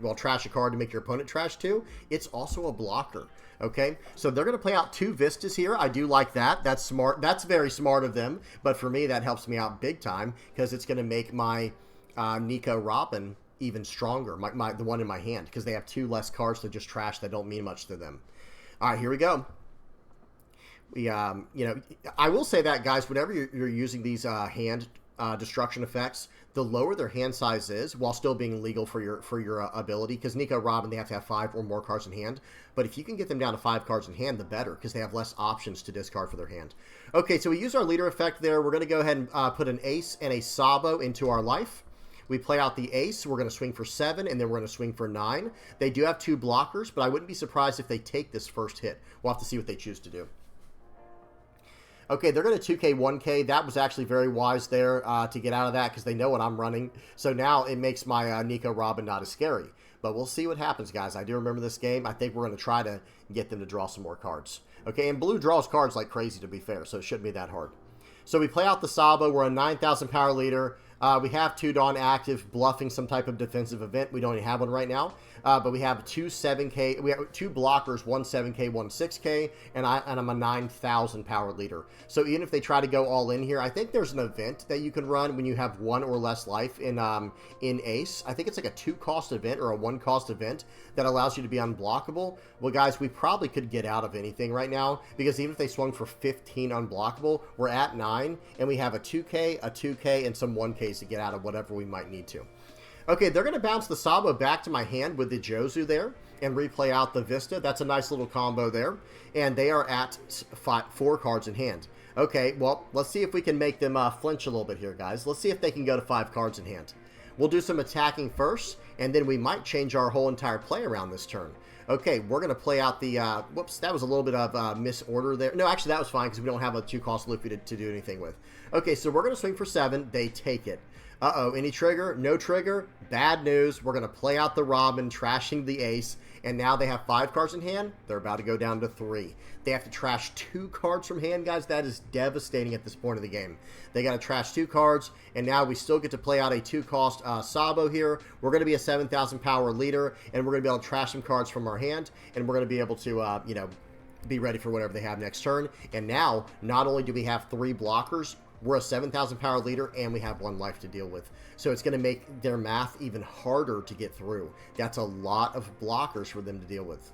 well, trash a card to make your opponent trash 2. It's also a blocker, okay? So they're going to play out 2 Vistas here. I do like that. That's smart. That's very smart of them, but for me, that helps me out big time because it's going to make my Nico Robin even stronger, the one in my hand, because they have 2 less cards to just trash that don't mean much to them. All right, here we go. We, I will say that, guys, whenever you're using these hand destruction effects, the lower their hand size is, while still being legal for your ability, because Nico Robin, they have to have 5 or more cards in hand. But if you can get them down to 5 cards in hand, the better, because they have less options to discard for their hand. Okay, so we use our leader effect there. We're going to go ahead and put an Ace and a Sabo into our life. We play out the Ace. We're going to swing for 7, and then we're going to swing for 9. They do have 2 blockers, but I wouldn't be surprised if they take this first hit. We'll have to see what they choose to do. Okay, they're going to 2K, 1K. That was actually very wise there to get out of that because they know what I'm running. So now it makes my Nico Robin not as scary. But we'll see what happens, guys. I do remember this game. I think we're going to try to get them to draw some more cards. Okay, and Blue draws cards like crazy, to be fair, so it shouldn't be that hard. So we play out the Sabo. We're a 9,000 power leader. We have 2 Dawn active, bluffing some type of defensive event. We don't even have one right now. But we have 2 7K. We have 2 blockers, 1 7K, 1 6K, and I'm a 9,000 power leader. So even if they try to go all in here, I think there's an event that you can run when you have 1 or less life in Ace. I think it's like a 2-cost event or a 1-cost event that allows you to be unblockable. Well, guys, we probably could get out of anything right now because even if they swung for 15 unblockable, we're at 9, and we have a 2K, a 2K, and some 1Ks to get out of whatever we might need to. Okay, they're going to bounce the Sabo back to my hand with the Jozu there and replay out the Vista. That's a nice little combo there. And they are at 4 cards in hand. Okay, well, let's see if we can make them flinch a little bit here, guys. Let's see if they can go to 5 cards in hand. We'll do some attacking first, and then we might change our whole entire play around this turn. Okay, we're going to play out the, whoops, that was a little bit of misorder there. No, actually, that was fine because we don't have a 2-cost Luffy to do anything with. Okay, so we're going to swing for 7. They take it. Uh-oh, any trigger? No trigger? Bad news. We're going to play out the Robin, trashing the ace, and now they have 5 cards in hand. They're about to go down to 3. They have to trash 2 cards from hand, guys. That is devastating at this point of the game. They got to trash 2 cards, and now we still get to play out a 2-cost Sabo here. We're going to be a 7,000 power leader, and we're going to be able to trash some cards from our hand, and we're going to be able to, you know, be ready for whatever they have next turn. And now, not only do we have 3 blockers, we're a 7,000 power leader, and we have 1 life to deal with. So it's going to make their math even harder to get through. That's a lot of blockers for them to deal with.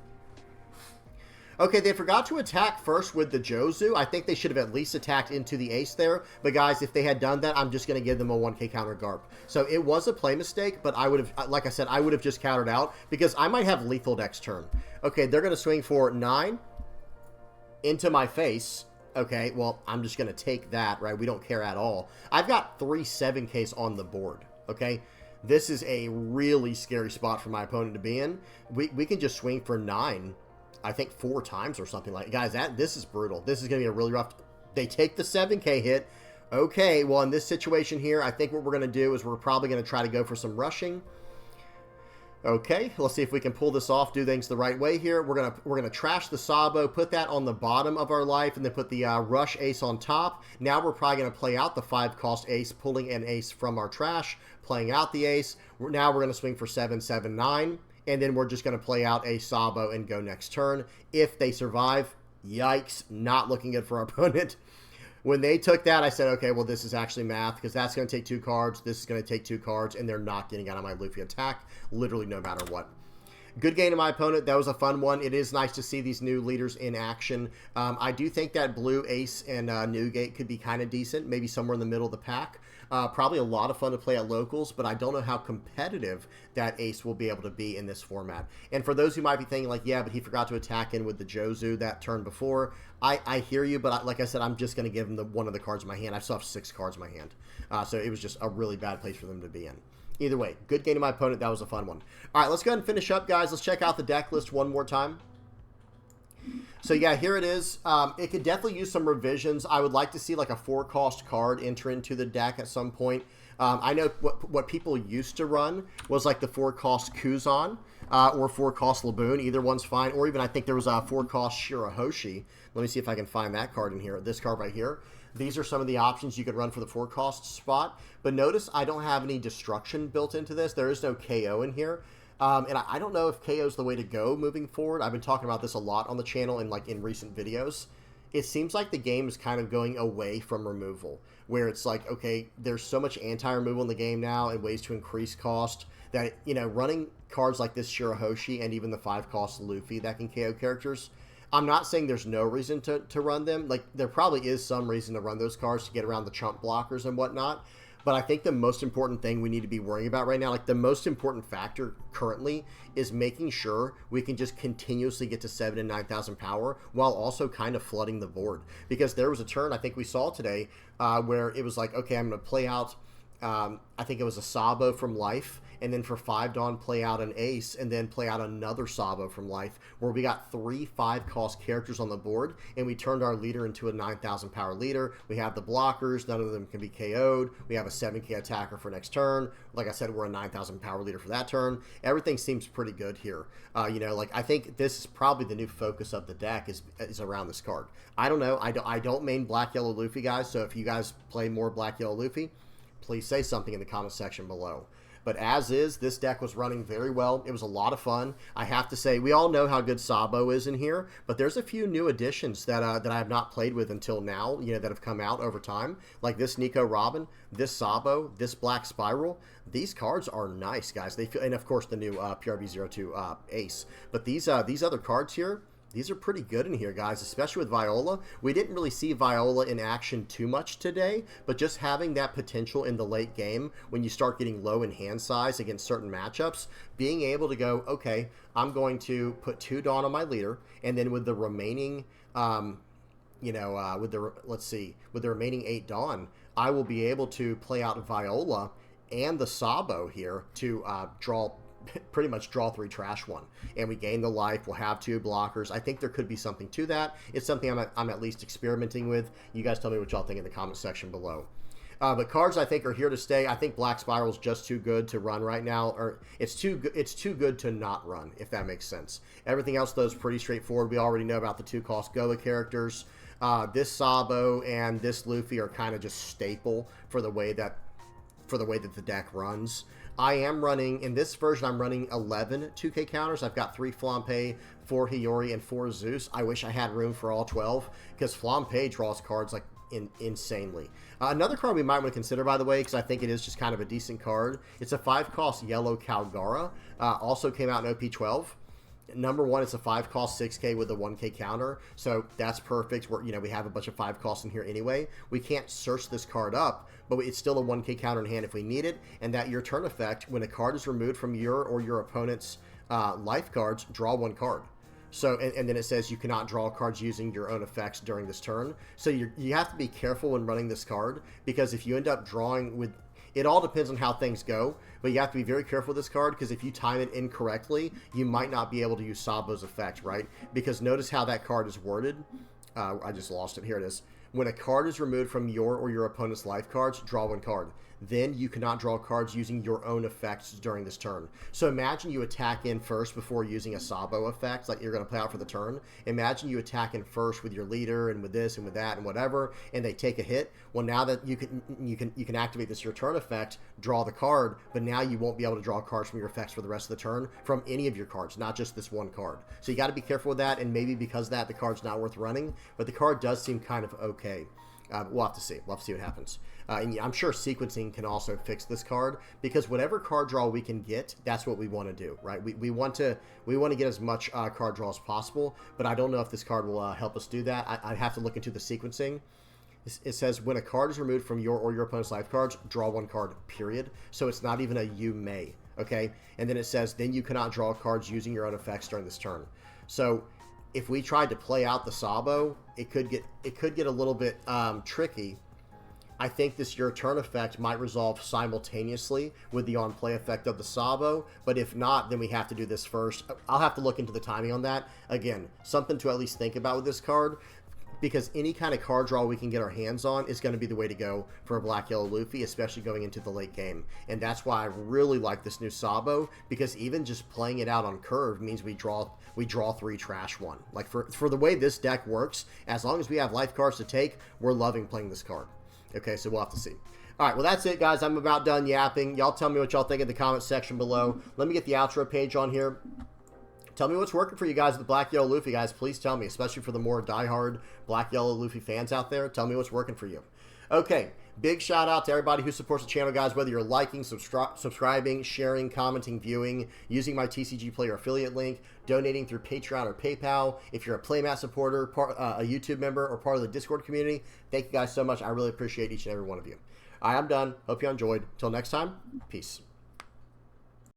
Okay, they forgot to attack first with the Jozu. I think they should have at least attacked into the ace there. But guys, if they had done that, I'm just going to give them a 1k counter Garp. So it was a play mistake, but I would have, like I said, I would have just countered out because I might have lethal next turn. Okay, they're going to swing for 9 into my face. Okay, well, I'm just going to take that, right? We don't care at all. I've got 3 7Ks on the board, okay? This is a really scary spot for my opponent to be in. We can just swing for 9, I think 4 times or something like that. Guys, this is brutal. This is going to be a really rough... They take the 7K hit. Okay, well, in this situation here, I think what we're going to do is we're probably going to try to go for some rushing. Okay, let's see if we can pull this off, do things the right way here. We're gonna trash the Sabo, put that on the bottom of our life, and then put the rush ace on top. Now we're probably gonna play out the 5-cost ace, pulling an ace from our trash, playing out the ace. Now we're gonna swing for 7, 7, 9, and then we're just gonna play out a Sabo and go next turn. If they survive, yikes, not looking good for our opponent. When they took that, I said, okay, well, this is actually math, because that's going to take 2 cards, this is going to take 2 cards, and they're not getting out of my Luffy attack, literally no matter what. Good game to my opponent. That was a fun one. It is nice to see these new leaders in action. I do think that blue Ace and Newgate could be kind of decent, maybe somewhere in the middle of the pack. Probably a lot of fun to play at locals, but I don't know how competitive that Ace will be able to be in this format. And for those who might be thinking like, yeah, but he forgot to attack in with the Jozu that turn before, I hear you, but like I said, I'm just going to give him one of the cards in my hand. I still have 6 cards in my hand. So it was just a really bad place for them to be in. Either way, good game to my opponent. That was a fun one. All right, let's go ahead and finish up, guys. Let's check out the deck list one more time. So yeah, here it is. It could definitely use some revisions. I would like to see like a 4-cost card enter into the deck at some point. I know what people used to run was like the 4-cost Kuzan or 4-cost Laboon. Either one's fine. Or even I think there was a 4-cost Shirahoshi. Let me see if I can find that card in here. This card right here. These are some of the options you could run for the 4-cost spot. But notice I don't have any destruction built into this. There is no KO in here. And I don't know if KO is the way to go moving forward. I've been talking about this a lot on the channel and like in recent videos. It seems like the game is kind of going away from removal, where it's like, okay, there's so much anti-removal in the game now and ways to increase cost that, you know, running cards like this Shirahoshi and even the 5-cost Luffy that can KO characters, I'm not saying there's no reason to run them. Like, there probably is some reason to run those cards to get around the chump blockers and whatnot. But I think the most important thing we need to be worrying about right now, like the most important factor currently, is making sure we can just continuously get to 7,000 and 9,000 power while also kind of flooding the board. Because there was a turn I think we saw today where it was like, okay, I'm going to play out, I think it was a Sabo from life, and then for 5 Dawn play out an Ace, and then play out another Sabo from life, where we got 3 5-cost characters on the board, and we turned our leader into a 9,000 power leader. We have the blockers, none of them can be KO'd. We have a 7k attacker for next turn. Like I said, we're a 9,000 power leader for that turn. Everything seems pretty good here. You know, like I think this is probably the new focus of the deck is around this card. I don't know. I don't main Black Yellow Luffy, guys, so if you guys play more Black Yellow Luffy, please say something in the comment section below. But as is, this deck was running very well. It was a lot of fun. I have to say, we all know how good Sabo is in here, but there's a few new additions that that I have not played with until now, you know, that have come out over time. Like this Nico Robin, this Sabo, this Black Spiral. These cards are nice, guys. They feel, and of course the new PRB02 Ace. But these other cards here, these are pretty good in here, guys, especially with Viola. We didn't really see Viola in action too much today, but just having that potential in the late game when you start getting low in hand size against certain matchups, being able to go, okay, I'm going to put 2 Dawn on my leader, and then with the remaining, you know, with the remaining 8 Dawn, I will be able to play out Viola and the Sabo here to pretty much draw 3 trash 1, and we gain the life. We'll have 2 blockers. I think there could be something to that. It's something I'm at least experimenting with. You guys tell me what y'all think in the comment section below. But cards I think are here to stay. I think Black Spiral is just too good to run right now, or it's too good to not run, if that makes sense. Everything else though is pretty straightforward. We already know about the 2-cost Goa characters. This Sabo and this Luffy are kind of just staple for the way that the deck runs. I am running, in this version, I'm running 11 2K counters. I've got 3 Flampe, 4 Hiyori, and 4 Zeus. I wish I had room for all 12, because Flampe draws cards like insanely. Another card we might want to consider, by the way, because I think it is just kind of a decent card. It's a 5-cost yellow Calgara. Also came out in OP12. Number 1, it's a 5-cost 6K with a 1K counter, so that's perfect. We have a bunch of 5 costs in here anyway. We can't search this card up, but it's still a 1K counter in hand if we need it. And that your turn effect, when a card is removed from your or your opponent's life cards, draw 1 card. So, and then it says you cannot draw cards using your own effects during this turn. So you have to be careful when running this card, because if you end up drawing with... It all depends on how things go, but you have to be very careful with this card, because if you time it incorrectly, you might not be able to use Sabo's effect, right? Because notice how that card is worded. I just lost it. Here it is. When a card is removed from your or your opponent's life cards, draw 1 card. Then you cannot draw cards using your own effects during this turn. So imagine you attack in first before using a Sabo effect, like you're going to play out for the turn. Imagine you attack in first with your leader and with this and with that and whatever, and they take a hit. Well, now that you can activate this your turn effect, draw the card, but now you won't be able to draw cards from your effects for the rest of the turn from any of your cards, not just this 1 card. So you got to be careful with that, and maybe because of that, the card's not worth running, but the card does seem kind of okay. We'll have to see. We'll have to see what happens. And I'm sure sequencing can also fix this card, because whatever card draw we can get, that's what we want to do, right? We want to get as much card draw as possible, but I don't know if this card will help us do that. I'd have to look into the sequencing. It says when a card is removed from your or your opponent's life cards, draw 1 card, period. So it's not even a you may, okay? And then it says then you cannot draw cards using your own effects during this turn. So if we tried to play out the Sabo, it could get a little bit tricky. I think this your turn effect might resolve simultaneously with the on play effect of the Sabo, but if not, then we have to do this first. I'll have to look into the timing on that. Again, something to at least think about with this card, because any kind of card draw we can get our hands on is going to be the way to go for a black-yellow Luffy, especially going into the late game. And that's why I really like this new Sabo, because even just playing it out on curve means we draw 3, trash 1. Like for the way this deck works, as long as we have life cards to take, we're loving playing this card. Okay, so we'll have to see. All right, well, that's it, guys. I'm about done yapping. Y'all tell me what y'all think in the comment section below. Let me get the outro page on here. Tell me what's working for you guys with the Black Yellow Luffy, guys. Please tell me, especially for the more diehard Black Yellow Luffy fans out there. Tell me what's working for you. Okay, big shout out to everybody who supports the channel, guys, whether you're liking, subscribing, sharing, commenting, viewing, using my TCG Player affiliate link, donating through Patreon or PayPal. If you're a Playmat supporter, a YouTube member, or part of the Discord community, thank you guys so much. I really appreciate each and every one of you. All right, I'm done. Hope you enjoyed. Till next time, peace.